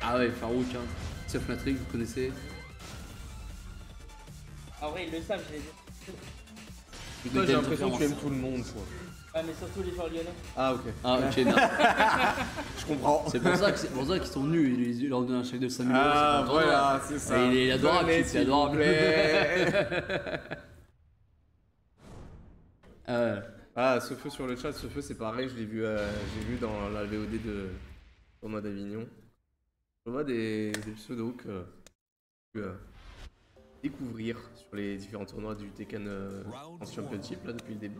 Ah ouais, Farouk, hein. Sauf Matrix, vous connaissez. En vrai, ils le savent, je l'ai dit. Toi, j'ai l'impression que tu aimes tout le monde, quoi. Ah, mais surtout les joueurs lyonnais. Ah, ok. Ah ok, non. Je comprends. C'est pour ça qu'ils sont nus, ils leur donnent un chèque de 5 000 €. Ah, voilà, c'est ça. Et il est adorable, Venez, c'est s'il vous adorable. plaît. Ah, Ah, ce feu sur le chat, ce feu, c'est pareil, j'ai vu dans la VOD de Tournoi d'Avignon. Je vois des pseudos que tu peux découvrir sur les différents tournois du Tekken France Championship là depuis le début.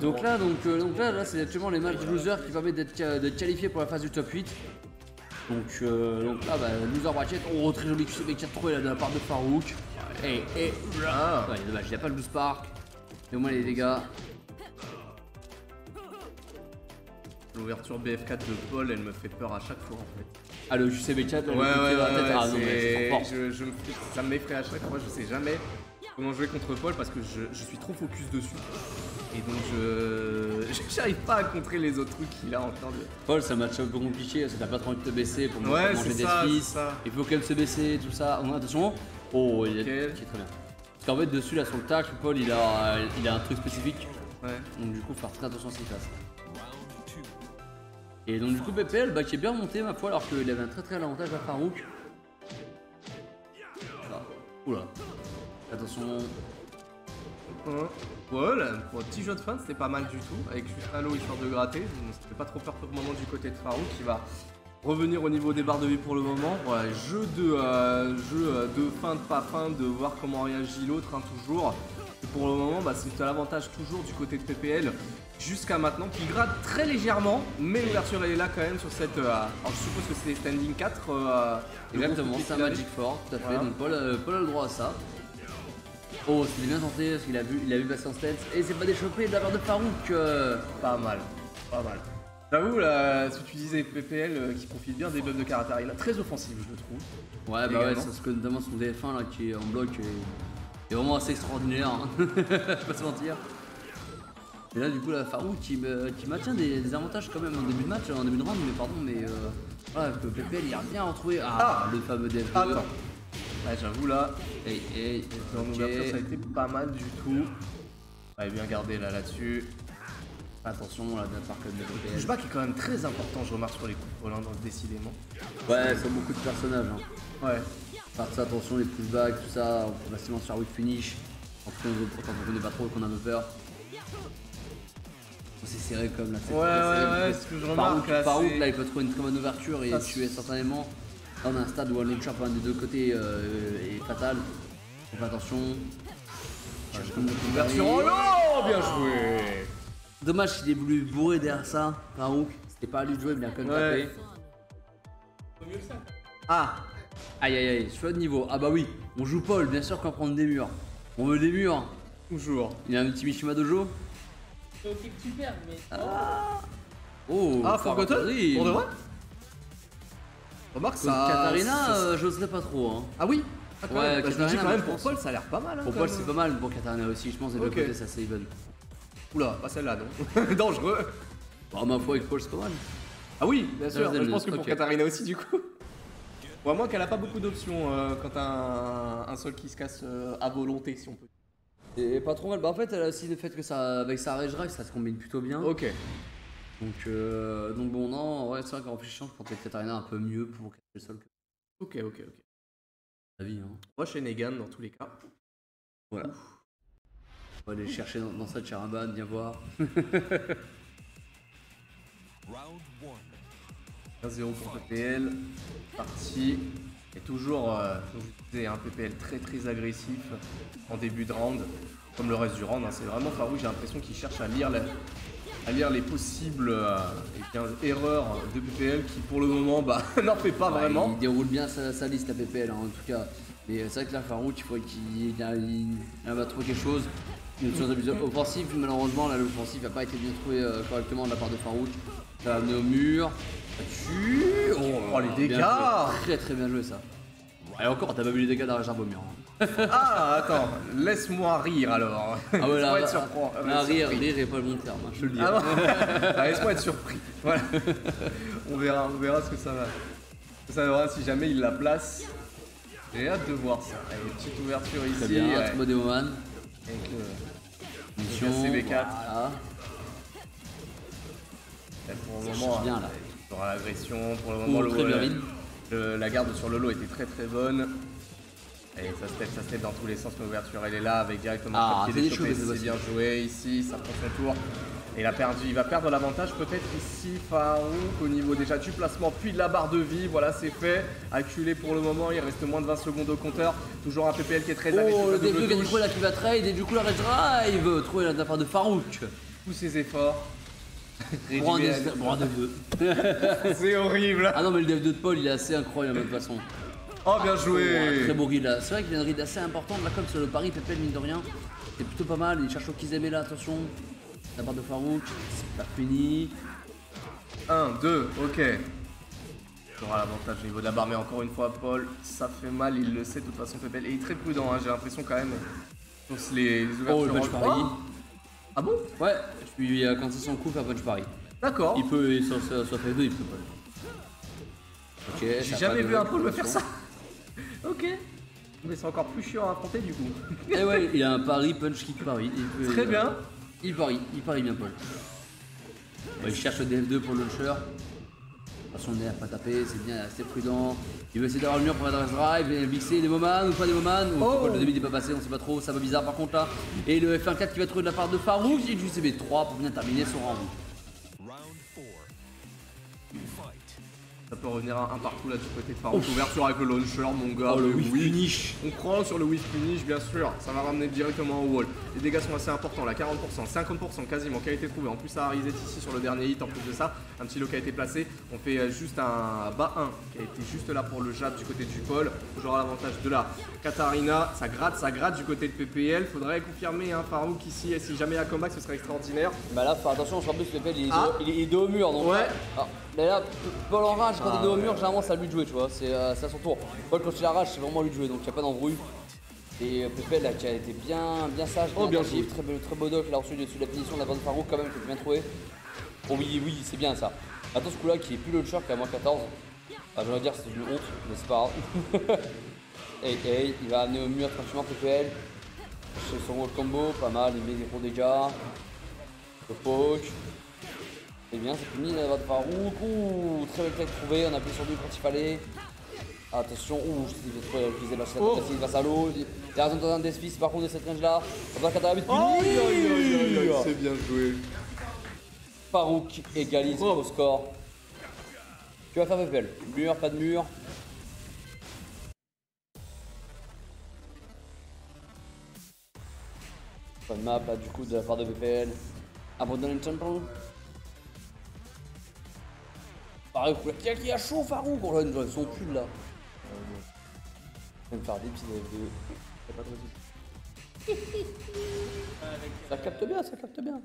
donc là, c'est actuellement les matchs de losers qui permettent d'être qualifiés pour la phase du top 8. Donc là, bah, loser bracket, oh très joli QCB qui a trouvé là de la part de Farouk. Et Ah. ouais, dommage, il n'y a pas le loose park. Mais au moins les dégâts. L'ouverture BF4 de Paul, elle me fait peur à chaque fois en fait. Ah le QCB4, là, Ouais, le coup de pied dans la tête. Ah non, mais c'est trop fort. ça m'effraie à chaque fois, je sais jamais comment jouer contre Paul parce que je suis trop focus dessus. Et donc j'arrive pas à contrer les autres trucs qu'il a en train de... Paul, c'est un match un peu compliqué parce que t'as pas trop envie de te baisser pour Ouais, manger c'est des ça, fils. c'est ça. Il faut quand même se baisser, tout ça. Oh, attention. Oh, il est Nickel. très bien. Parce qu'en fait, dessus, là, sur le tacle, Paul, il a un truc spécifique. Ouais. Donc, du coup, faut faire très attention à ce qu'il fasse. Et donc, du coup, PPL, bah, qui est bien monté, ma foi, alors qu'il avait un très très avantage à Farouk. Ah. Oula. Attention. Ouais, là, pour un petit jeu de fin, c'était pas mal du tout. Avec juste Halo histoire de gratter. Donc, ça fait pas trop peur pour le moment du côté de Farouk qui va revenir au niveau des barres de vie pour le moment. Voilà, jeu de fin, de pas fin, de voir comment réagit l'autre, hein, toujours. Et pour le moment, bah, c'est à l'avantage toujours du côté de PPL jusqu'à maintenant, qui gratte très légèrement, mais l'ouverture elle est là quand même sur cette. Alors je suppose que c'est standing 4. Exactement, c'est un Magic Fort, tout à fait. Voilà. Donc, Paul a le droit à ça. Oh, c'était bien tenté parce qu'il a vu passer en stance. Et c'est pas déchopé de la part de Farouk. Pas mal, pas mal. J'avoue, là, ce que tu disais, PPL qui profite bien des buffs de Katarina, très offensive, je le trouve. Ouais, bah ouais, Également. c'est parce que notamment son DF1 là qui est en bloc est vraiment assez extraordinaire, hein. Pas se mentir. Et là, du coup, la Farouk qui maintient des avantages quand même en début de match, en début de round, mais pardon, mais voilà, que PPL il a bien retrouvé. Ah, le fameux DF2. Attends. Ouais, j'avoue, là, Hey, dans ok. l'ouverture, ça a été pas mal du tout. Ouais, bien gardé là-dessus. Attention là, de la part de PPL. Pushback est quand même très important, je remarque sur les coups de Roland, décidément. Ouais, c'est beaucoup de personnages. Hein. Ouais. Faire ça, attention, les pushbacks, tout ça, on peut facilement se faire weak finish. En tout cas, quand on connaît pas trop, qu'on a un peu peur. C'est serré comme là. Ouais, c'est ce que je remarque. Farouk, là, il peut trouver une très bonne ouverture et Ça, tuer instantanément. Là, on a un stade où un launcher par un des deux côtés est fatal. Donc attention. Cherche comme Ouverture en lot, bien joué. Dommage qu'il ait voulu bourrer derrière ça, Farouk. C'était pas à lui de jouer, mais il a quand même Ouais. tapé. Faut mieux que ça. Ah. Aïe, choix de niveau. Ah bah oui, on joue Paul, bien sûr qu'on va prendre des murs. On veut des murs. Toujours. Il y a un petit Mishima Dojo. C'est ok que tu perdes, mais. Oh, Ah, Forgotten Farouk, pour de vrai Remarque Contre ça. Katarina, j'oserais pas trop. Hein. Ah oui. Ah, quand Ouais, même. Bah, je me dis Katarina, quand même je pour pense. Paul, ça a l'air pas mal. Hein, Pour quand Paul, même. c'est pas mal. Pour Katarina aussi, je pense, des deux Ok. côtés, c'est assez even. Oula, pas celle-là, non. Dangereux. Bon, ma foi, avec Paul, c'est pas mal. Ah oui, bien sûr. Zelda, Je pense que pour ok. Katarina aussi, du coup. Bon, à moins qu'elle a pas beaucoup d'options quand t'as un sol qui se casse à volonté, si on peut. Et pas trop mal. Bah, en fait, elle a aussi le fait que ça, avec sa rage drive, ça se combine plutôt bien. Ok. Donc bon, non, ouais, c'est vrai qu'en réfléchissant, je pense que Katarina un peu mieux pour casser le sol que Ok. la vie. Hein. Moi, chez Negan, dans tous les cas. Voilà. On va aller chercher dans cette Charaban, viens voir. 1-0 pour PPL. Parti. Et toujours, comme je vous disais, un PPL très agressif en début de round. Comme le reste du round, hein. C'est vraiment Farouk, j'ai l'impression qu'il cherche à lire les possibles erreurs de PPL qui pour le moment n'en fait pas Ouais, vraiment. Il déroule bien sa liste à PPL, hein, en tout cas. Mais c'est vrai que là, Farouk, il faut qu'il va trouver quelque chose. Une chose offensive, malheureusement, là, l'offensive n'a pas été bien trouvé correctement de la part de Farouk. Ça va amener au mur. Oh, les dégâts. Très bien joué ça. Et encore, t'as pas vu les dégâts d'Arja Bomir. Hein. Ah, attends, laisse-moi rire alors. Ah ouais, Laisse-moi là, être surpris. là, rire est pas le bon terme, hein, je te le dis. Ah bon Ah, laisse-moi être surpris. Voilà. On verra ce que ça va. Ça verra si jamais il la place. J'ai hâte de voir ça. Allez, petite ouverture ici. Très bien, ouais. Turbo Demoman. Avec le Mission, CV4. voilà. Et pour le Ça moment, change bien, là. il y aura l'agression. Pour le moment, Très bien vide. la garde sur le lot était très bonne. Et ça se tête dans tous les sens, l'ouverture elle est là avec directement Ah, le pied c'est déchopé, des choses, c'est bien joué ici, ça prend son tour. Et il va perdre l'avantage peut-être ici Farouk au niveau déjà du placement puis de la barre de vie, voilà c'est fait. Acculé pour le moment, il reste moins de 20 secondes au compteur. Toujours un PPL qui est très agressif. Oh, le à double DF2 qui a du touche. coup là qui va trade et du coup la Red Drive trouvé la part de Farouk. Tous ses efforts. Pour un Réduit à- DF2. C'est horrible. Ah non mais le DF2 de Paul il est assez incroyable de toute façon. Oh bien Ouais, joué. très beau read là. C'est vrai qu'il y a une read assez importante là comme sur le pari PPL mine de rien. C'est plutôt pas mal, il cherche au Kizeme là, attention. La part de Farouk, c'est pas fini. 1, 2, ok. Il aura l'avantage au niveau de la barre, mais encore une fois, Paul, ça fait mal, il le sait de toute façon, PPL. Et il est très prudent, hein, j'ai l'impression quand même. Sur les ouvertures. Oh le punch en- pari. Oh ah bon? Ouais, je suis quand c'est son coup faire punch pari. D'accord. Il peut, sur fait 2 il peut pas. Ok, J'ai jamais vu un Paul me faire ça. Ok. Mais c'est encore plus chiant à affronter du coup. Et ouais, il a un pari punch kick pari. Très bien. Il parie bien Paul. Il cherche le DF2 pour le launcher. Attention, le nerf pas taper, c'est bien, rester prudent. Il veut essayer d'avoir le mur pour la Dress Drive, et mixer des moments ou pas des moments. Oh. Le début n'est pas passé, on sait pas trop, ça va bizarre par contre là. Et le F1-4 qui va trouver de la part de Farouk, et du CB3 pour bien terminer son round. Ça peut revenir un partout là du côté de Farouk. Ouverture avec le launcher, mon gars. Oh le mais whiff oui. finish. On prend sur le whiff finish, bien sûr. Ça va ramener directement au wall. Les dégâts sont assez importants là, 40%, 50% quasiment qui a été trouvé. En plus, ça a reset ici sur le dernier hit. En plus de ça, un petit lot qui a été placé. On fait juste un bas 1 qui a été juste là pour le jab du côté du Paul. Toujours à l'avantage de la Katarina. Ça gratte du côté de PPL. Faudrait confirmer Farouk ici. Et si jamais il y a comeback, ce serait extraordinaire. Bah là, faut attention, je plus le PPL il est dos au mur donc. Ouais. Ah, mais là, Paul en rage, quand il est dos au mur, généralement c'est à lui de jouer, tu vois, c'est à son tour. Paul quand il arrache, c'est vraiment à lui de jouer, donc il n'y a pas d'embrouille. Et PPL là qui a été bien sage, bien attentif, très beau doc là ensuite dessus la finition de la bande Farouk quand même que tu bien trouvé. Oh oui, c'est bien ça. Attends ce coup là qui est plus le launcher qu'à moins 14. Ah, je vais dire c'est une honte, mais c'est pas grave. et il va amener au mur tranquillement PPL. Chez son wall combo, pas mal, il met des gros dégâts. Le poke. C'est bien, c'est fini la bande Farouk. Ouh, très belle clé trouvée, on a appuyé sur lui quand il fallait. Attention, ouh, j'ai trouvé utiliser la chaîne il va à l'eau. Il y a raison dans un Deathfist par contre de cette range là. On va 4 c'est bien joué. Farouk égalise au score. Tu vas faire PPL. Mur, pas de mur. Pas de map là du coup de la part de PPL. Abandonne le temple. Farouk, qui a chaud Farouk. Oh là, ils sont plus là. Je vais me faire des petits vidéos. Pas trop ça capte bien.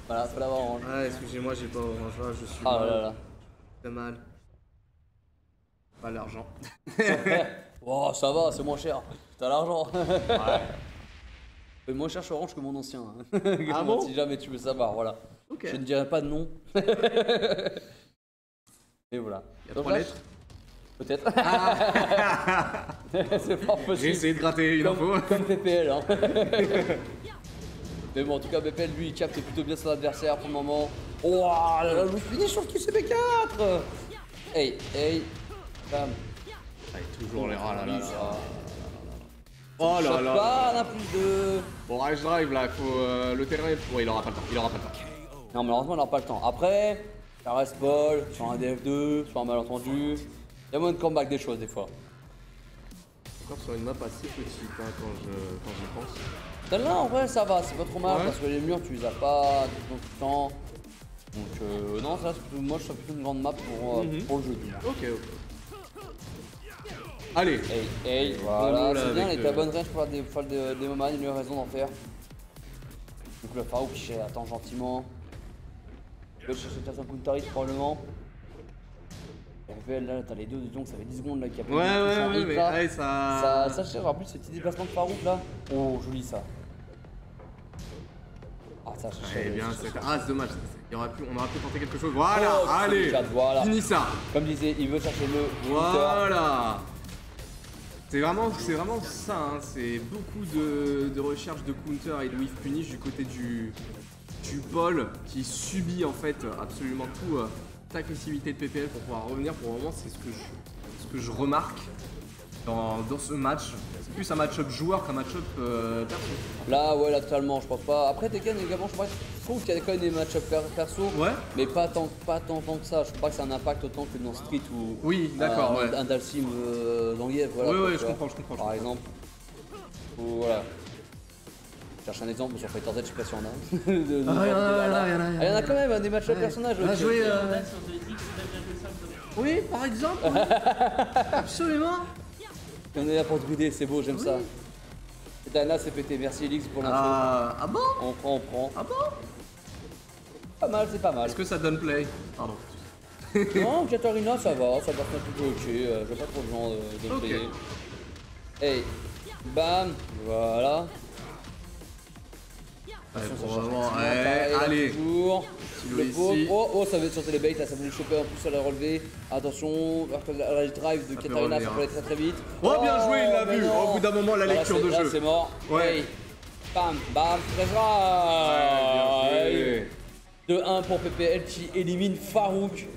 Voilà, faut l'avoir orange. Ah, excusez-moi, j'ai pas orange, je suis Ah là là. très mal. Pas l'argent. Oh, ça va, c'est moins cher. T'as l'argent. Ouais. C'est moins cher chez Orange que mon ancien. Hein. Ah bon? Si jamais tu veux savoir, voilà. Ok. Je ne dirai pas de nom. Et voilà. Il y a Donc 3 là, lettres. Peut-être. C'est fort J'ai possible. essayé de gratter une info. Comme PPL. Hein. Mais bon, en tout cas, PPL, lui, il capte plutôt bien son adversaire pour le moment. Oh là là, je finis sur le QCB4. Hey, bam. Allez, toujours les rats là. Oh Oh là là. Pas un plus de. Bon, Rage Drive là, faut le terrain. Ouais, il aura pas le temps. Non, malheureusement, on n'aura pas le temps. Après, ça reste Paul, sur un DF2, sur un malentendu. Il y a moins de comeback des choses des fois. Encore sur une map assez petite quand j'y pense. Celle-là, en vrai, ça va, c'est pas trop mal Ouais. parce que les murs, tu les as pas tout le temps. Donc, non, ça, c'est plutôt, moi, je trouve plutôt une grande map pour le jeu. Du moins. Ok. Allez. Hey, Bon, voilà, là, c'est bien, avec il est à bonne range pour faire des moments, il a eu raison d'en faire. Donc, le Farouk qui attend gentiment. Il va chercher un coup de tarif probablement. PPL là, t'as les deux, disons que ça fait 10 secondes là qu'il y a plus Ouais, de touches en ouais, hit, mais là. ouais, Ça cherche, en plus ce petit déplacement de Farouk là. Oh, joli ça. Ah, ça cherche. Eh bien, c'est dommage. On aurait pu tenter quelque chose. Voilà, Oh, allez, voilà. finis ça. Comme disait, il veut chercher le counter. Voilà. C'est vraiment ça, hein. C'est beaucoup de recherche de counter et de whiff punish du côté du Paul qui subit en fait absolument tout agressivité de PPL pour pouvoir revenir. Pour le moment, c'est ce que je remarque dans ce match. C'est plus un match-up joueur qu'un match-up perso. Là, ouais, là totalement, je pense pas. Après Tekken également, je trouve qu'il y a quand même des match-up perso, Ouais. mais pas tant que ça. Je trouve pas que c'est un impact autant que dans Street ou Oui, d'accord, ouais. un Dalsim Zangief, voilà. Ouais, quoi, ouais, tu je vois. comprends. Par exemple. Ou voilà. Je cherche un exemple sur Fighter Z, je sais pas si on a. Il y en a quand même hein, des match-up personnages. On a joué. Là, sur 2X, 9,5 Oui, par exemple. Absolument. On est là pour drider, c'est beau, j'aime ça. Et Dana s'est pété, merci Elix pour l'info. Ah bon? On prend. Ah bon? Pas mal, c'est pas mal. Est-ce que ça donne play? Pardon. Non, Katarina, ça va, c'est plutôt ok. Je vois pas trop de gens de Ok. payer. Hey, bam, voilà. Ouais, Attention, pour ça le cherche moment, un petit peu, pareil, là, allez. toujours. Silo Le ici. pauvre. Oh, ça va être sur les baits, là, ça voulait choper en plus ça l'a relevé. Attention, la drive de Ça peut Katarina, ça revenir, peut aller très très vite. Oh, bien joué, il l'a mais vu. non. Au bout d'un moment, la Voilà, lecture de là, jeu. c'est mort. Ouais. Hey, bam, bam, très Ouais, bien joué. 2-1 pour PPL qui élimine Farouk.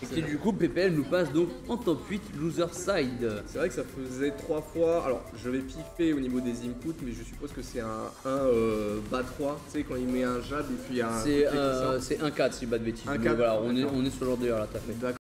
Et qui du coup PPL nous passe donc en top 8 loser side. C'est vrai que ça faisait 3 fois. Alors, je vais piffer au niveau des inputs, mais je suppose que c'est un bas 3. Tu sais, quand il met un jab et puis un. C'est un 4 si je dis pas de bêtises. Un Mais 4, voilà, on d'accord. est sur le genre de là, t'as fait. D'accord.